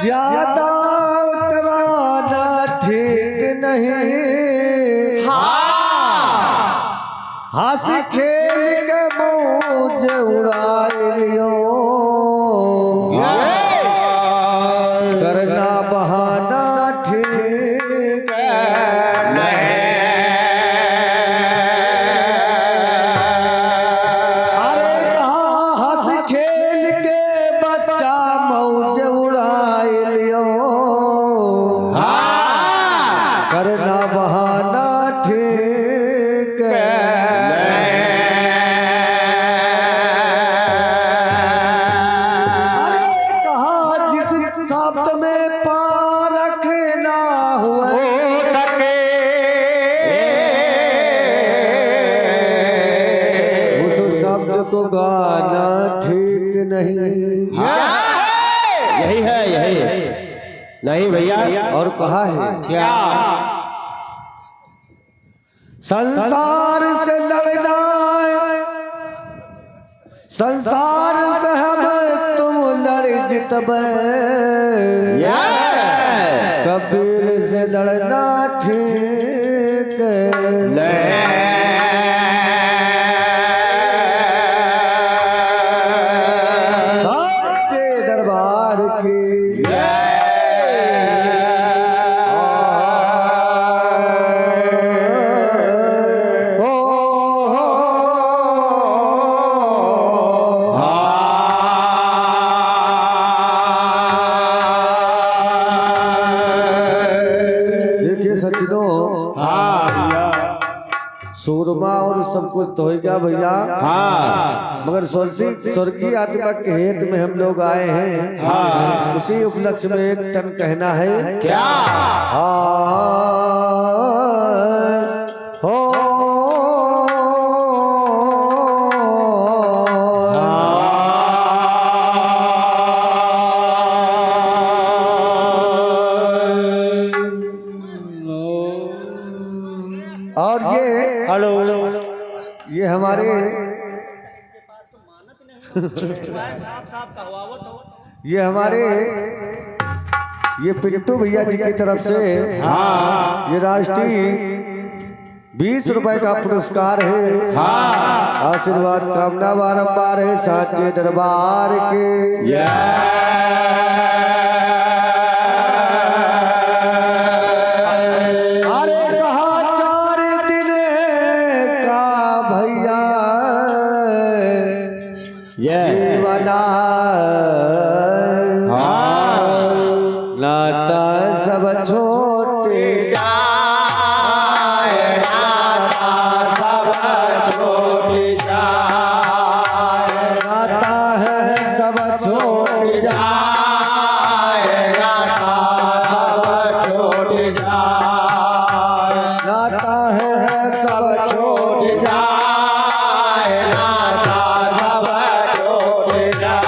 ज्यादा उतराना ठीक नहीं। हंस खेल के मौज उड़ा लियो, करना बहाना ठीक नहीं। अरे कहा हंस खेल के बच्चा मौज उड़ा लियो, करना बहाना ठीक नहीं। अरे कहा जिस शब्द में पारख ना हुए सके, उस शब्द को गाना ठीक नहीं। यही है, यही नहीं भैया। और कहा है क्या? संसार से लड़ना है, संसार से हम तुम लड़ जितबे, कबीर से लड़ना ठीक नहीं। सच्चे दरबार की सूरमा और सब कुछ तो हो गया भैया। मगर स्वर्गीय आत्मा के हेत में हम लोग आए हैं। उसी उपलक्ष्य में एक टन कहना है। क्या? हो और ये हमारे ये हमारे ये पिंटू भैया जी की तरफ से ये राष्ट्रीय 20 रुपए का पुरस्कार है। आशीर्वाद कामना बारंबार है साचे दरबार के। अरे कहा 4 दिन का भैया जीवना, नाता सब छोटे जाए, नाता सब छोटे जाए, नाता है सब छोटे जाए, नाता सब छोटे जाए, नाता है सब छोटे जाए, नाता सब छोटे जाए,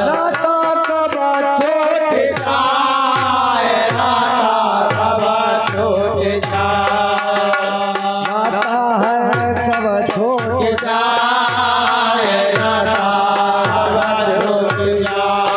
नाता सब छोटे जाए, नाता सब छोटे जाए, नाता है सब छोटे जाए, नाता सब छोटे जाए।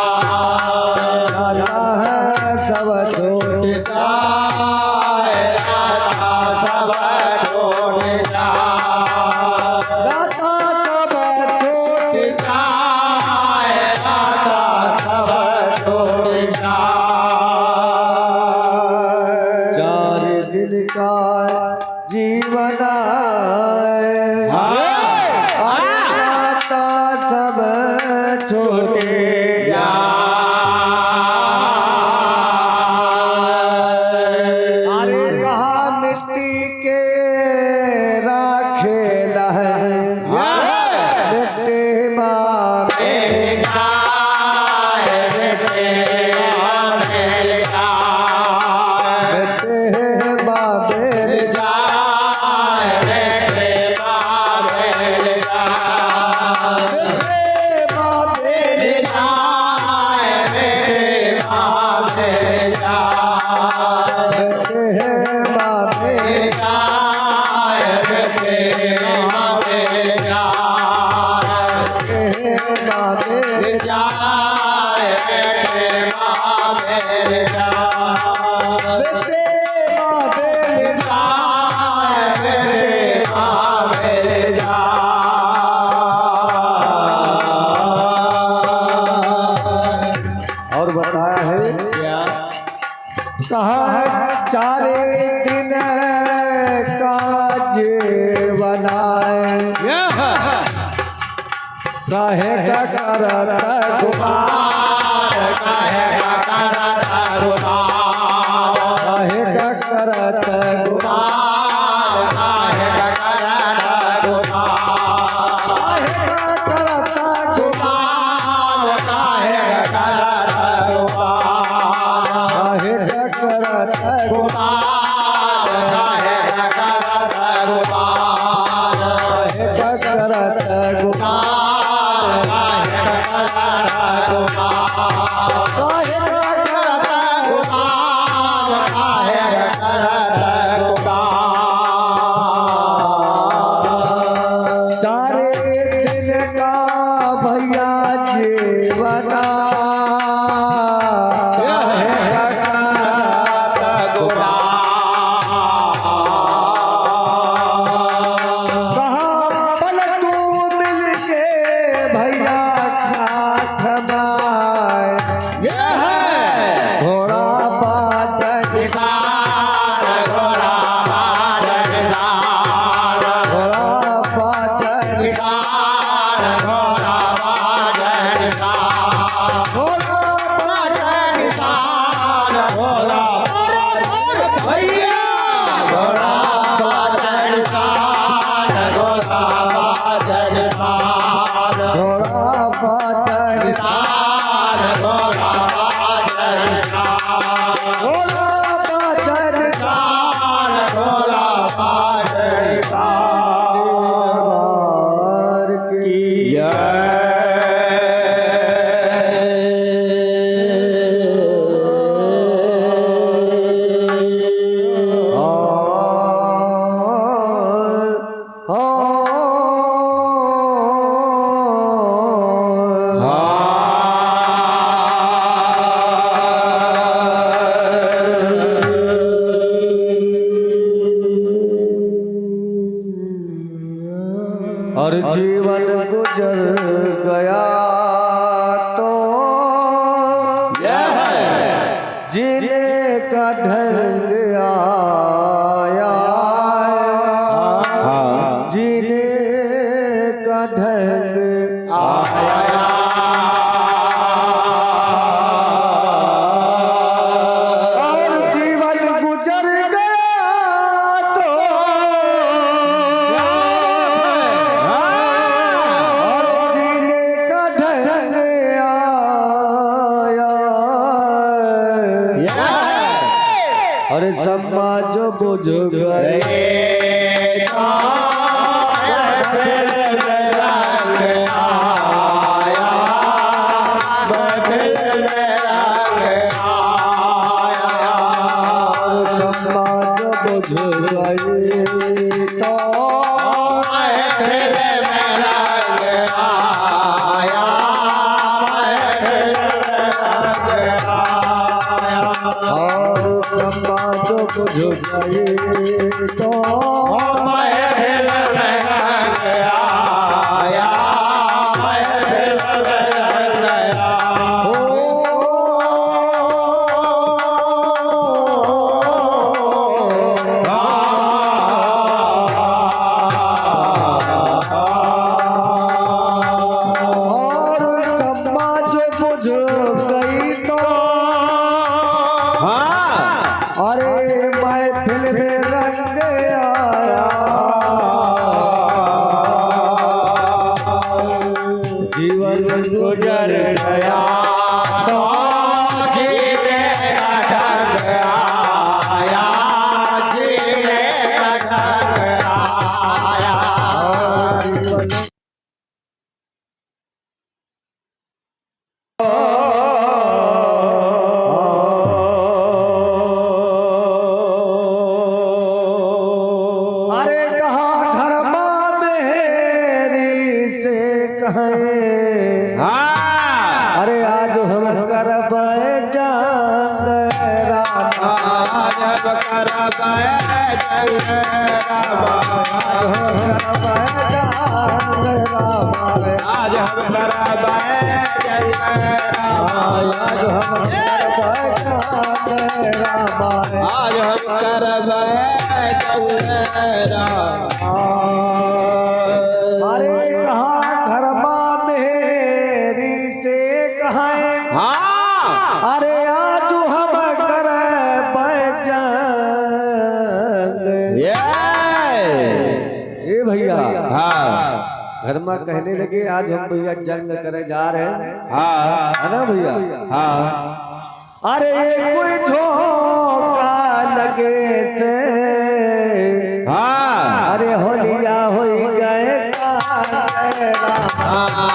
मेरे जान बेटे माँ मेरे जान बेटे माँ मेरे जान और बताया है क्या कहा है चारे दिन काज बनाए काहे का करत गुमार काहे का करत गुमार काहे का करत गुमार काहे का करत गुमार काहे का करत गुमार काहे का करत गुमार काहे का करत गुमार काहे का करत गुमार काहे का करत गुमार काहे का करत चारे दिन का भैया जीवना काहे का करत कहाँ पलटू मिलके भैया खाट माए घोड़ा बाजन घोड़ा बाजन घोड़ा घोड़ा बाजन घोड़ा बाजन दरबार की और जीवन गुजर गया तो जीने का ढंग आया जीने का ढंग आया और जीवन गुजर गया तो और जीने का ढंग आया अरे समाज बुझ गए समाज बुझ गए तो और समाज बुझ गए तो और समाज बुझ गई तो अरे महफिल में रंग आया जीवन गुजर गया तो जीवन आज हम करबै जंग आज हम करबै अरे कहाँ घरमा मेरी से कहाँ हाँ अरे आज हम करबै जंग ए भैया हाँ घर में कहने लगे आज हम भैया जंग करे जा रहे हैं हाँ है ना भैया हाँ अरे कोई झोंका लगे से हाँ अरे होलिया हो गए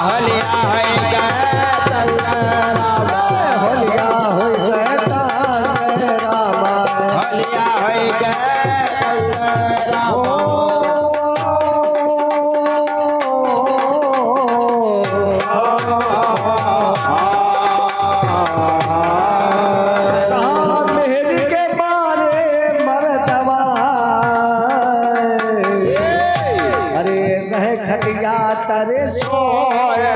हलिया है होलिया हो गए हलिया है मेहर के मारे मरदवा अरे रह खटिया तरे सोए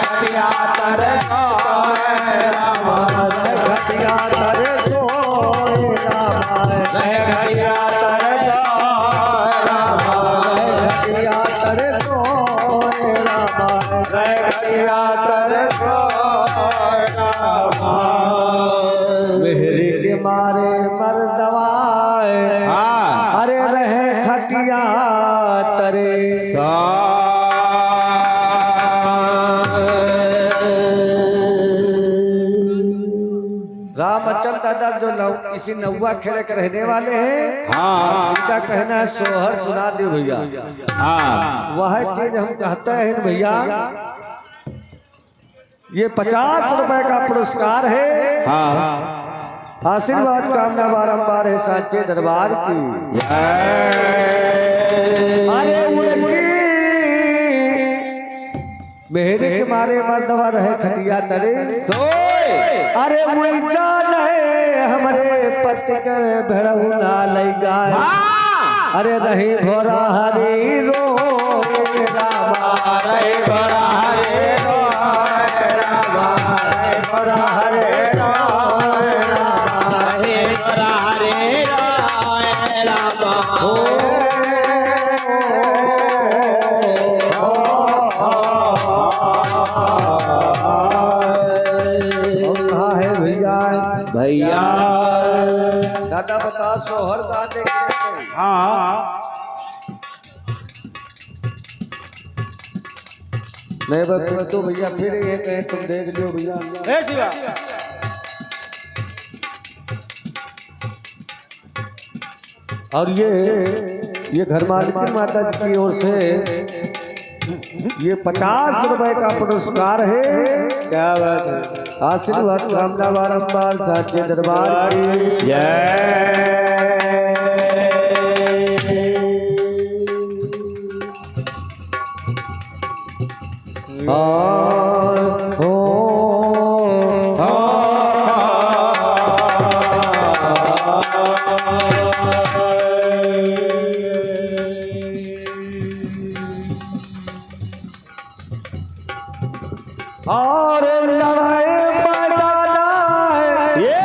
खटिया तर खटिया तरे सोए खटिया तर खटिया तरे सोए खटिया तर मेहर के मारे मरदवा हाँ अरे रहे खटिया तरे रामचंद्र दादा जो इसी नौवा खेले के रहने वाले हैं हाँ इनका कहना है सोहर सुना दे भैया हाँ वह चीज हम कहते हैं भैया ये 50 रुपए का पुरस्कार है हाँ आशीर्वाद कामना बारंबार है साचे दरबार की अरे उनकी मेहरे के मारे मर्दवा रहे खटिया तरे सोए अरे वही जान है हमारे पति के भेड़ऊ ना लई गाय अरे रही भोरा हरी रो रामा रे बड़ा रे भोरा हरे कहा है भैया भैया दादा बता सोहर दादे हाँ नहीं बस तो भैया फिर ये कहे तुम देख लियो भैया और ये घर मालिक माता जी की ओर से ये 50 रुपए का पुरस्कार है क्या बात है आशीर्वाद कामना बारंबार साचे दरबार की और लड़ाई मैदाना है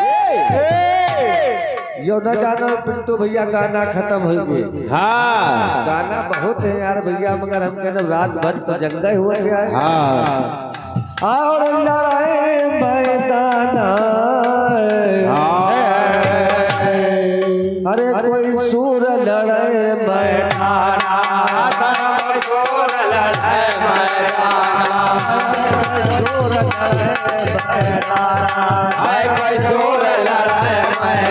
यो न जानो पिंटू भैया गाना खत्म हो गए हाँ गाना बहुत है यार भैया मगर हम कहना रात भर तो जंगा हुआ क्या है हाँ और लड़ाई मैदाना अरे कोई सूर लड़े मैदाना जोर लड़ाई सूर लड़े मैदाना कोई जोर लड़ाई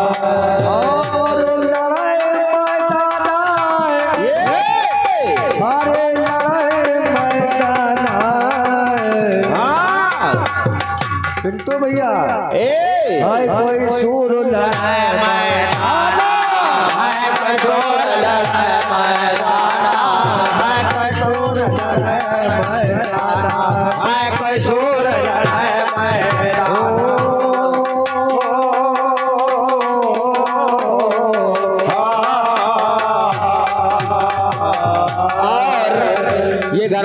और लड़ाई मैदाना अरे लड़ाई मैदाना पिंटू भैया हाय कोई सूर लड़ाई मैदाना जोर लड़ाई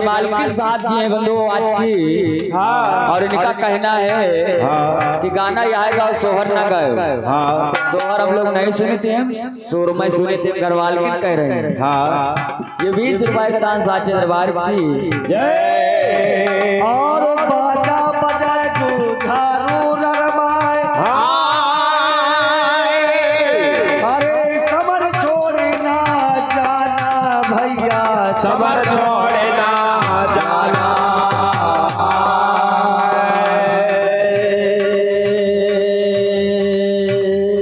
मालकिन साहब जी हैं बंधु आज की। और इनका कहना है कि गाना यह आएगा सोहर ना गाए। सोहर हम लोग नहीं सुने थे, सुर में सुने थे, घर मालकिन कह रहे हैं। ये 20 रुपए का दान साचे दरबार की जय। और बाजा बजाए दुधारू नरमाए, अरे समर छोड़े ना जाना भैया, सबर छोड़े ना जाना।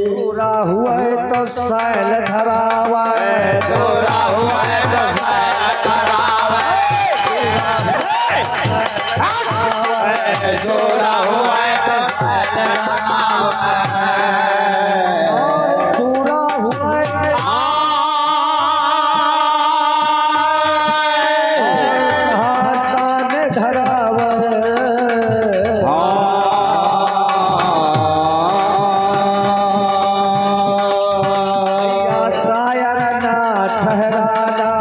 पूरा हुआ तो सैल धरावा, जोरा हुआ है तो सैल धरावा, जोरा हुआ है तो सैल धरावा। और पूरा हुआ हाथान धरावा, कायर ना ठहराना,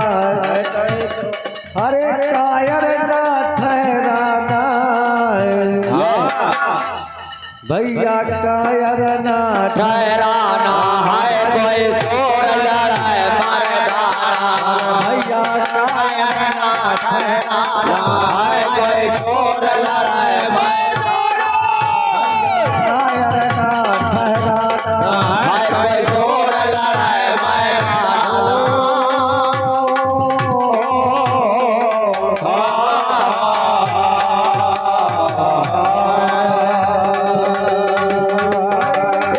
अरे कायर ना ठहराना भैया, कायर ना ठहराना है कोई सोर लड़ाए मर्दाना, भैया, कायर ना ठहराना, है कोई सोर लड़ाए मर्दाना, कायर ना ठहराना। है कोई सोर लड़ाए मर्दाना।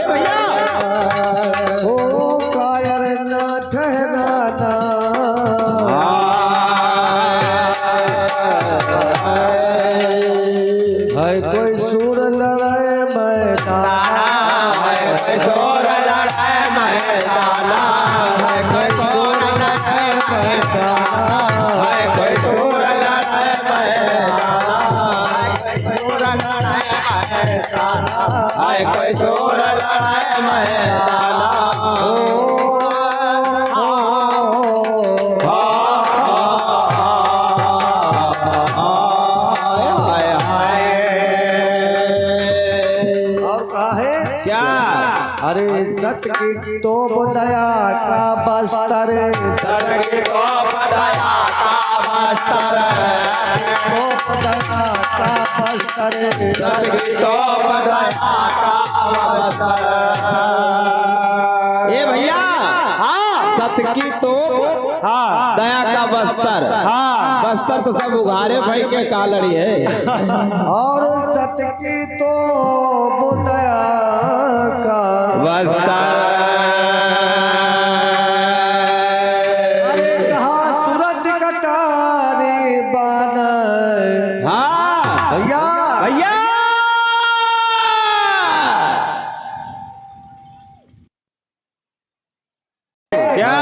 भैया ओ कायर ना ठहराना, है कोई सुर लड़ाए मैदान, सोर लड़ाए मैदाना, कोई सोर लड़ाए मैदाना, कोई सोर लड़ाए मैदाना, कोई सोर लड़ाए मैदाना। और काहे क्या अरे सत की तो दया का बस्तर, सड़क को बदाया का बस्तर, तो दया का बस्तर, सड़क को बदाया का बस्तर। ए भैया सत की तोप, दया का बस्तर। बस्तर तो सब उघारे भाई के कालड़ी है। और सत की तो दया का बस्तर अरे कहा सूरत कटारी बान भैया, भैया क्या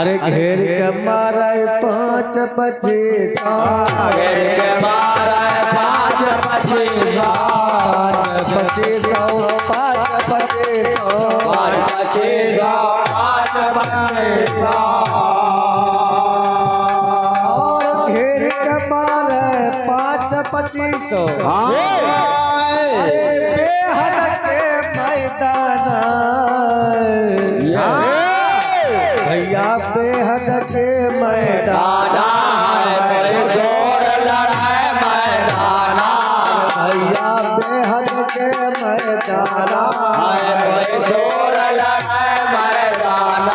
अरे घेर के मारे 5 बजे घेर के मारे 5 बजे 5 बजे 5 बजे 5 बजे 5 बजे और घेर के मारे 5-25 अरे बेहद के मैदान भैया, बेहद के मैदान भैया, बेहद के मैदान कोई जोर लड़ाए मैदान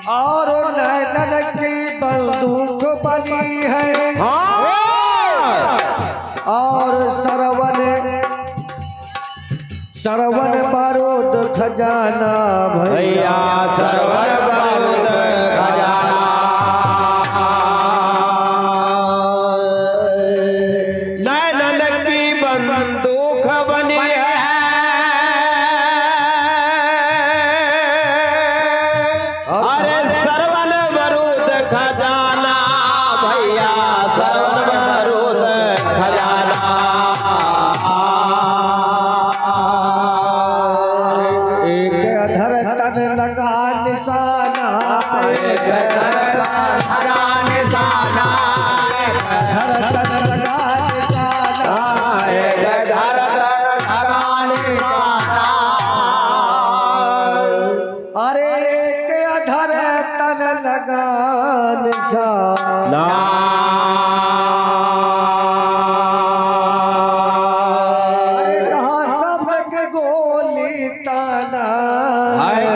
और नैनन की बंदूक बनी है, और सरवन बारूद खजाना भैया सरवर बारूद खजाना नैनन की बंदूक बनी है सा अरे कहा शब्द के गोली ताना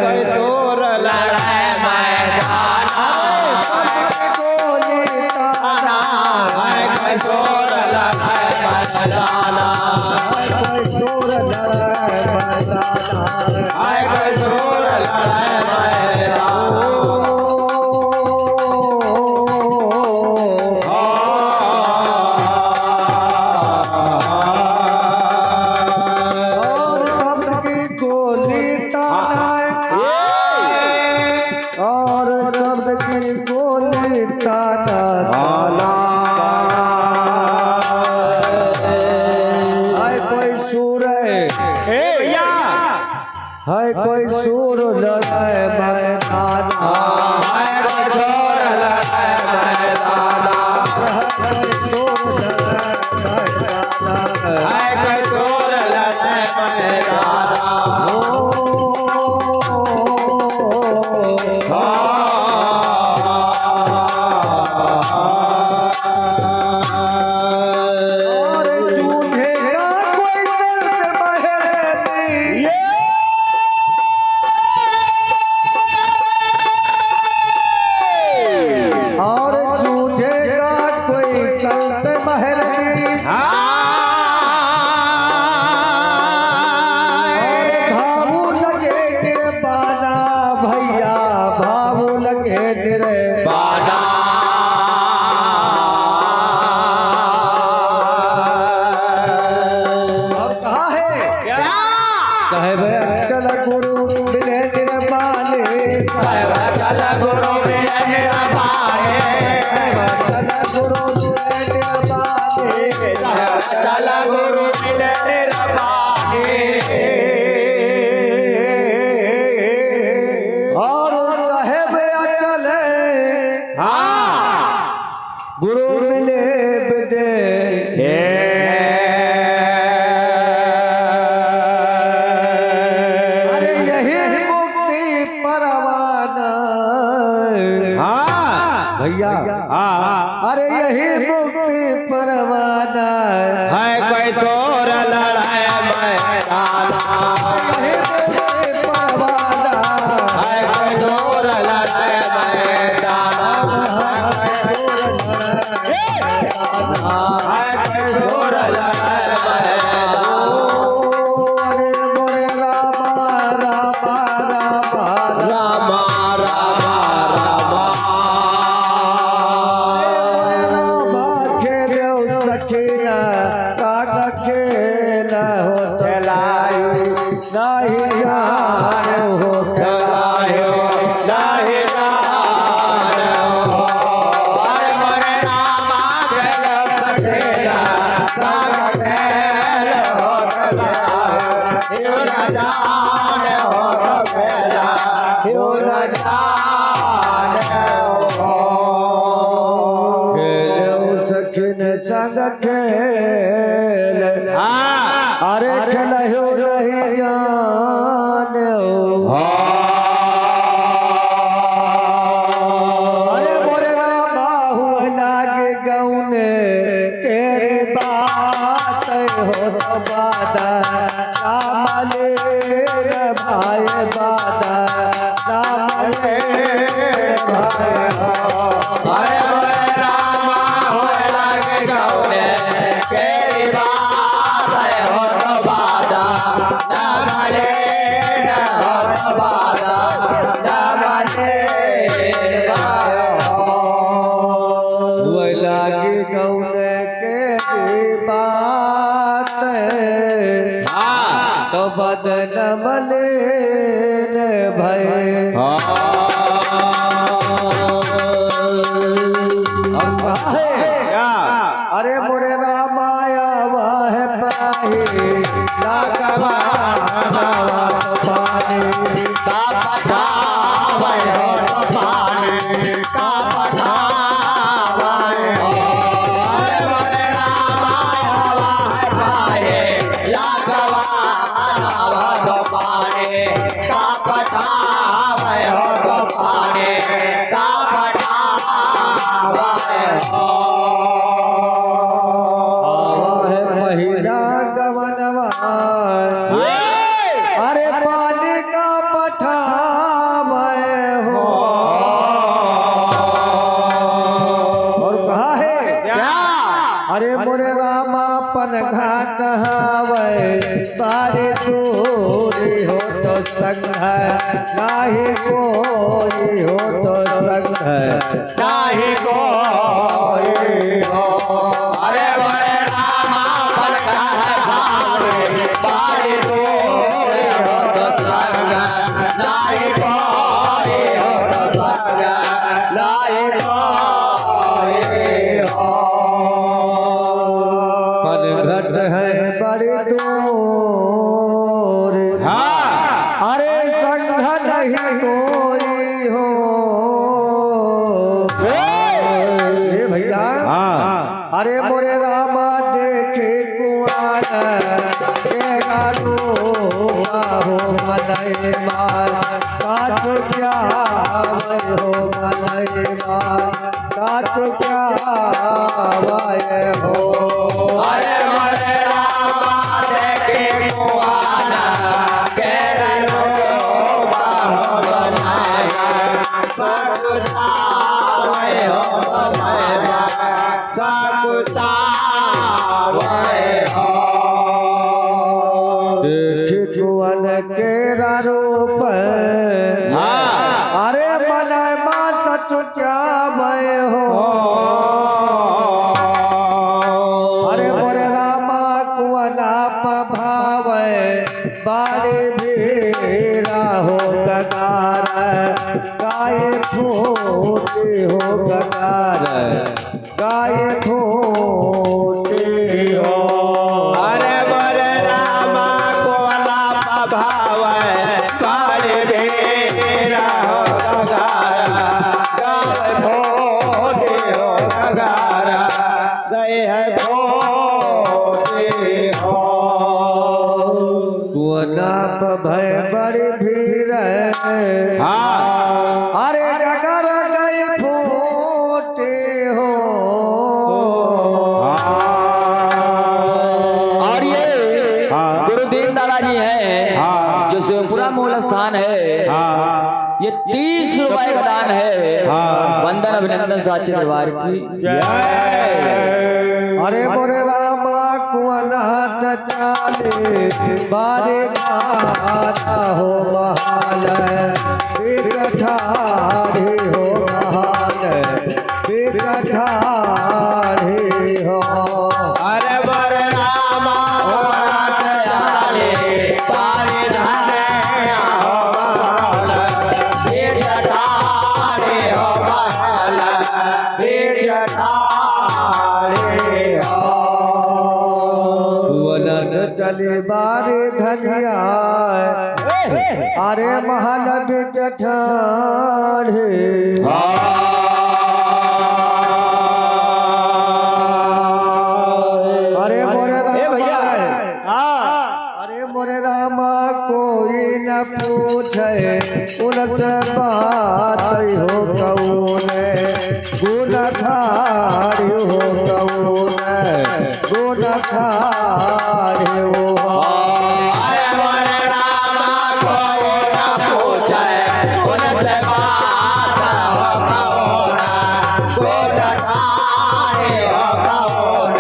कोई तोर लड़ाई मैदान शब्द के गोली ताना कोई तोर लड़ाई मैदान कोई शोर लड़ाए मैदाना कोई तोर लड़ाई मैदान और शब्द की गोली ताना और शब्द की गोली ताना है कोई सूर है कोई सूर लड़ाए मैदान कोई सूर लड़ाए मैदान और जूझेगा कोई संत महरती और जूझेगा कोई संत महरती भावू लगे निर्बाना भैया भावू लगे निर्बाना अब कहा है साहेब चल गुरु मिले निर्बाने साहेब चल गुरु मिले निर्बाने चल गुरु मिले निर्बाने चल गुरु मिले निर्बाने और साहेब चले गुरु मिले बिदे अरे यही मुक्ति परवाना भैया अरे यही मुक्ति परवाना कोई तोर लड़ाई मैदान यही मुक्ति परवाना कोई तोर लड़ाई मैदान कोई तोर लड़ाई मैदान अरे मोरे रामा रामा रामा रामा रामा रामा मोरे रामा खेलो सखीना साग खेल हो तलाई नहीं जान हो लायो लाहे लान हो अरे मोरे रामा खेल सकेला साग खेल हो क्यों न जान हो खेला क्यों न जान हो खेलो सखीन संग खेल अरे खेलो नहीं जान हो अरे मोरे रामा हुआ लागे गौने तेरी बात हो तो बादा नाम ले रे भाई बादा नाम ले रे भाई अरे मोरे रामा होए लागे गौने केरी बात हो तो बादा ना भले न हो तो बादा ना भले हुआ लागे गौने तेरी बात तो बदनम ले रे भाई अरे मोरे रामाया वह पाही लाखवा नवा तो पानी का पता वह हो तो पानी का पता वह हो अरे मोरे रामा वह पाए लागवा नवा तो पानी का पता वह हो तो पानी का पता अरे पानी का पठावे हो। और कहा है क्या? अरे मोरे रामा पन घाट हवे बारी दूरी हो तो संग है नाही कोई हो तो संग है नाही कोई हो। अरे बड़े रामा पर बारी दूरी हो तो संग नाही कोई हो तो संग नाही कोई हो। पन घट है बड़ी दूर अरे संग नहीं कोई हो। ये भैया अरे मोरे रामा देखे कुआन के गानो हो मनई मार साच क्या वै हो मनई मार साच क्या वै हो। अरे बड़े रामा देखे कुआना के रूपा हो बनाया सकुचावे हो बनाया सकुचावे हो। देख कुआन के रूप अरे मनई मार सच क्या वै हो। अरे मोरे रामा कुआना पभावे बाड़ी भीरा हो गगार गाय फूटी हो गगार गाय फूटी हो। अरे बड़े रामा कोला पभावे बाड़ी भीरा हो गगारा गाय भोटी हो गगारा गए है भोटी हो। कुआना भय बड़ी भीड़ अरे गगर गई फूटी हो। और ये गुरु दीन दादाजी हैं जो शिवपुरा मूल स्थान है। ये 30 रुपए का दान है। वंदन अभिनंदन साची दरबार की। अरे मोरे रामा कुआना सचाले बारे गाना हो महाल एक ठाढ़े हो महाल एक ठाढ़े हो। अरे बड़े रामा कोला सजाले पानी धाया हो बहाल बीच ठाड़े हो बहाल बीच ठाड़े हो। कुआना सचाले बारे धनिया अरे महल बिच ठाढ़े। अरे मोरे भैया अरे मोरे रामा कोई न पूछे उनसे बात हो कौन गुण खारी हो कौन गुण खारी हो। अरे बड़े रामा कोई न पूछे उनसे बात हो कौन गुण ठाड़े हो कौन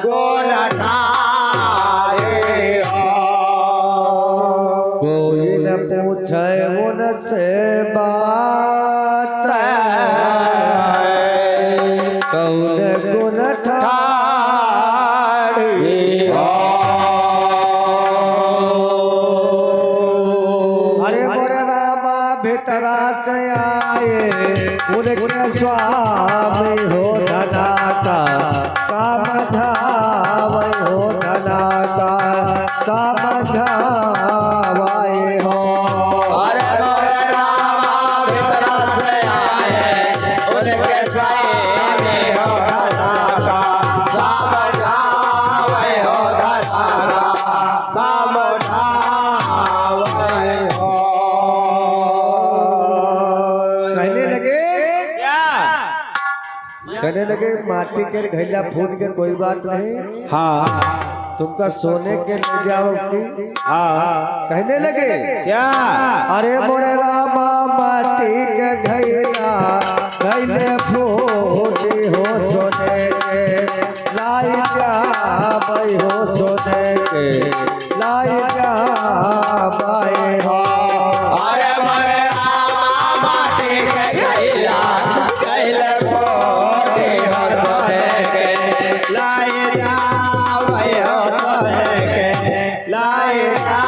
गुण ठाड़े हो। कोई न पूछे उनसे बात कौन गुण ठाढ़े हो। अरे मोरे रामा भीतरा से आए उनके स्वामी हो धना का समझावे हो धना का समझावे हो। अरे बड़े रामा भीतरा से आए उनके स्वामी हो धना का समझावे हो धना का समझावे हो। कहने लगे क्या? कहने लगे माटी के घैला फूट के कोई बात नहीं। हाँ तुमका सोने के ले जाओ की कहने लगे क्या अरे मोरे रामा माटी के घैला घैले फूटी हो सोने के लाई जा भाई हो सोने के लाई जा भाई हो अरे मोरे रामा माटी के घैला घैले फूटी हो सोने के लाई जा भाई हो सोने के लाई जा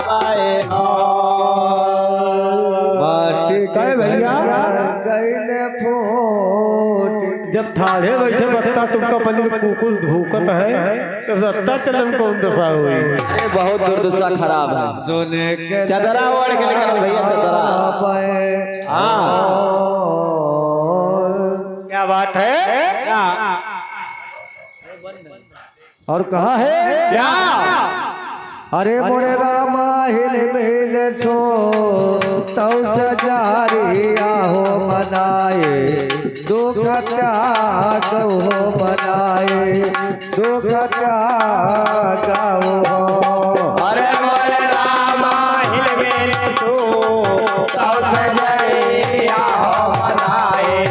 भाई हो माटी कहे भैया? गैले फूट जब ठाढ़े बैठे बत्ता तुमका पनीर कुकुर भूकत है तो रत्ता चलन कौन दशा हुई। अरे बहुत दुर्दशा खराब है। सोने के चदरा ओढ़ के निकल भैया चदरा क्या बात है क्या और कहा है क्या अरे मोरे रामा हिल मिल सो तौ सजारिया हो मनाए दुख त्याग हो मनाए दुख त्याग हो अरे मोरे रामा हिल गेल तू तौ सजरिया हो मनाए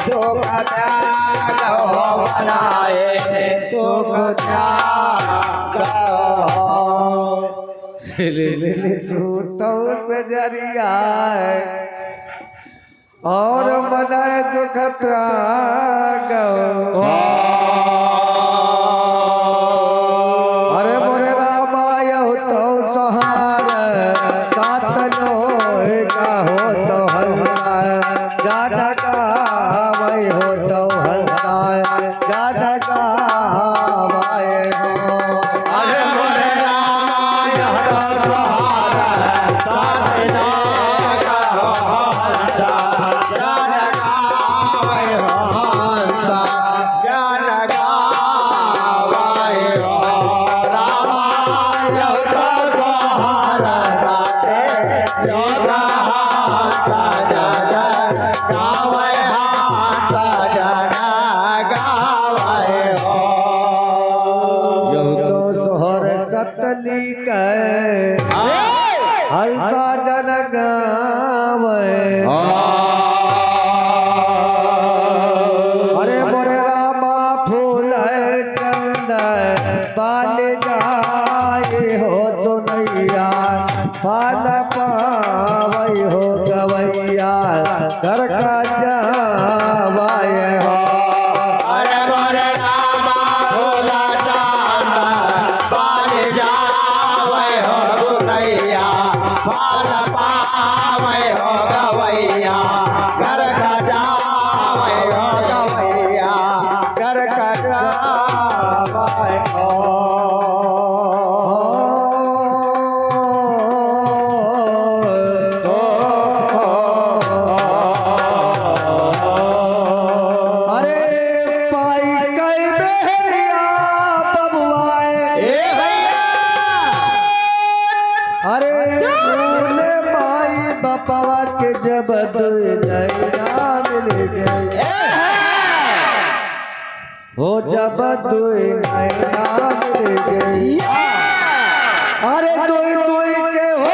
दुख त्याग हो मनाए दुख त्याग हो हिल मिल सो तौ सजरिया और मनाए दुख त्याग हो अरे मोरे रामा यहो तो सहार सात लोहे का हो तो हंसा ज्यादा का वही हो तो हंसा ज्यादा का वही हो अरे मोरे रामा यहो तोहार साथ लागा हो हंसा ज्ञान गावे हो हंसा ज्ञान गावे हो रामा यहो तोहार साथ लागा हंसा ज्ञान गावे हंसा ज्ञान गावे हो यहु तो सोहर सतली के हलसा जन गावे अरे मोरे रामा फूल चंद बाल जाए हो सुनैया पाल पावई हो गवैया घर का जावाए हो अरे मोरे रामा भोला चांद पाल जावे हो गुनैया पाल पावे हो गवैया घर का जावे हो गवैया घर का जावे हो अरे पाई कई बेहरिया बबुआए ए भैया अरे भूले माई बपवा के जब नैना मिल गई हो जब नैना मिल गई अरे दुई दुई के हो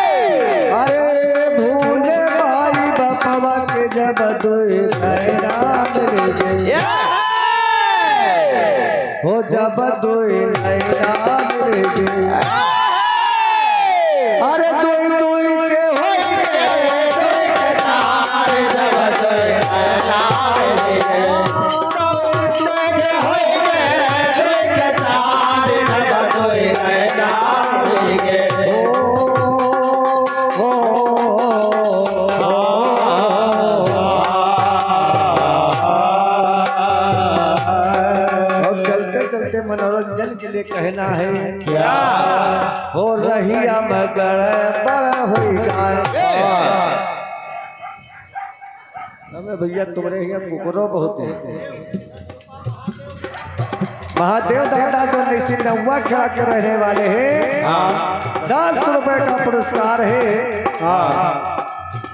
अरे भूले माई बपवा के जब नैना मिल गई हो जब नैना मिल गई अरे दुई दुई के हो और चलते चलते मनोरंजन के लिए कहना है क्या हो भैया तुम्हारे यहाँ कुकरो बहुत है। महादेव दादा जो 1990 खिला के रहने वाले हैं, 10 रुपए का पुरस्कार है।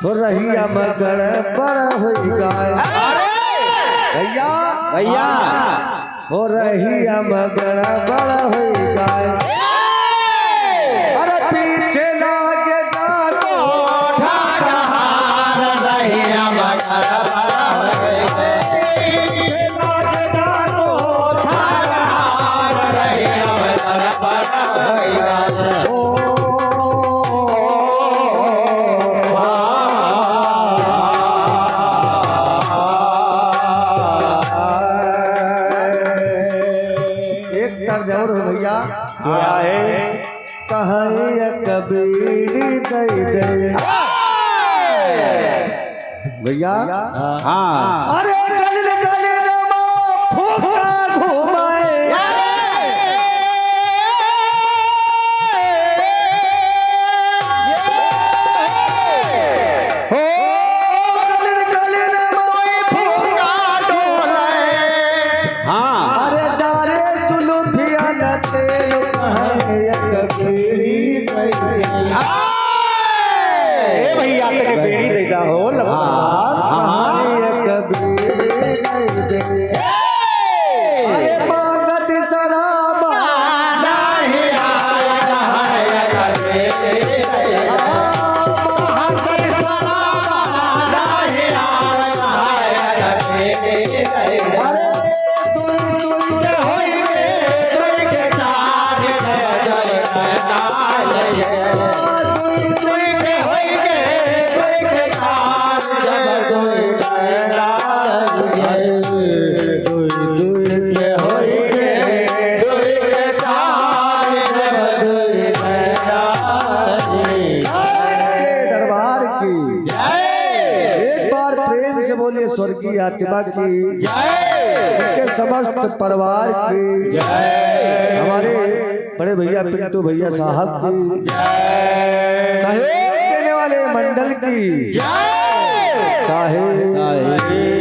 हो रही मगर बड़ हुई गाय भैया भैया हो रही मगर बड़ हुई गाय। अरे पीछे लागे डाको जरूर हो भैया। क्या है? कहीं कबीरी दई दे भैया। हाँ अरे गली गली नमा फूका घुमाए। हो गली गली नमा फूका डोले। हाँ अरे डारे जुलूफिया न तेल कहीं कबीरी दई दे। ए भैया तेरे बेड़ी देता हो लबार। कहीं कबीरी दई दे। अरे मांगत शराबा दरबार की एक बार प्रेम से बोलिए स्वर्गीय आत्मा की उनके समस्त परिवार की, हमारे बड़े भैया पिंटू भैया साहब की, सहयोग देने वाले मंडल की, साहेब